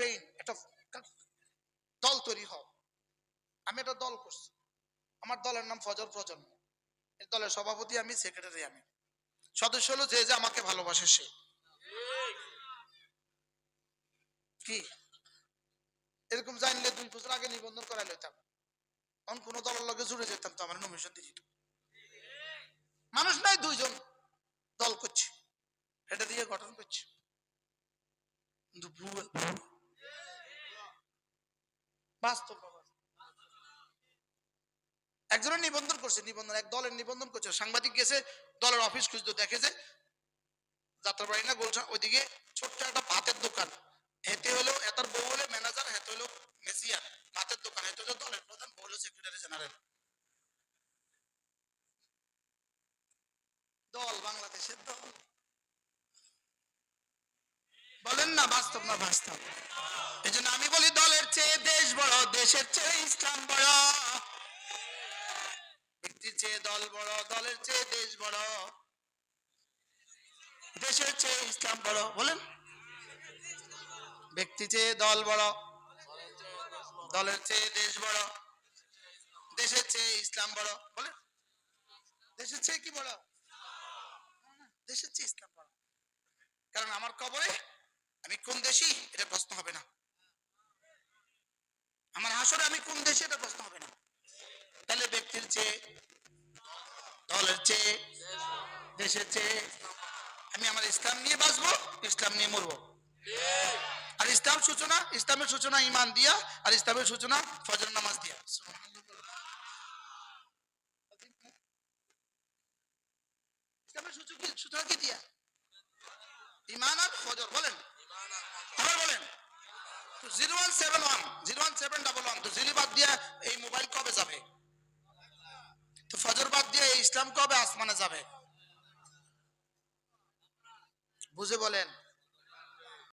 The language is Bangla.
ক্যাম্পেইন, একটা দল তৈরি হও। আমি একটা দল করছি, আমার দলের নাম ফজর প্রজন্ম। এই দলের সভাপতি আমি, সেক্রেটারি আমি, সদস্য হলো যে যে আমাকে ভালোবাসে সে। কি এরকম জানলে 2 বছর আগে নিবন্ধন করাই লইতাম, তখন কোন দলের লগে জুড়ে যেতাম তো আমার নমিশন দিয়ে দিত। মানুষ নাই, 2 জন দল করছে, এটা দিয়ে গঠন করছে, কিন্তু বাস্তব একজনের নিবন্ধন করছে, নিবন্ধন এক দলের নিবন্ধন করছে, সাংবাদিক গেছে দলের অফিস খুঁজতে, দেখে যে যাত্রাবাড়ি না গুলশান ওইদিকে ছোট্ট একটা ভাতের দোকান, হেতে হলো এটার বউ হলে ম্যানেজার, হেতে হলো মেসিয়ার, ভাতের দোকান, হেতে হলো দলের প্রধান, বউ হলো সেক্রেটারি জেনারেল। দল বাংলাদেশের দল, বলেন না বাস্তব না বাস্তব? এই জন্য আমি বলি দলের চেয়ে দেশ বড়, দেশের চেয়ে ইসলাম বড়, ব্যক্তির চেয়ে দল বড়, দলের চেয়ে দেশ বড়, দেশের চেয়ে ইসলাম বড়। বলেন, ব্যক্তি চেয়ে দল বড়, দলের চেয়ে দেশ বড়, দেশের চেয়ে ইসলাম বড়। বলেন, দেশের চেয়ে কি বড়? দেশের চেয়ে ইসলাম বড়। কারণ আমার কবরে আমি কোন দেশি এটা প্রশ্ন হবে না, আমার হাসরে আমি কোন দেশি এটা প্রশ্ন হবে না। তাহলে ব্যক্তির চেয়ে, দলের চেয়ে, দেশের চেয়ে আমি আমার ইসলাম নিয়ে বাঁচবো, ইসলাম নিয়ে মরবো। আর ইসলাম সূচনা, ইসলামের সূচনা ঈমান দিয়া, আর ইসলামের সূচনা ফজর নামাজ দিয়া। ইসলামের সূচনা কি দিয়া? ঈমান আর ফজর। বলেন, আবার বলেন। তো 0171 তো জিরো বাদ দিয়া এই মোবাইল কবে যাবে? তো ফজর বাদ দিয়ে এই ইসলাম কবে আসমানে যাবে? বুঝে বলেন।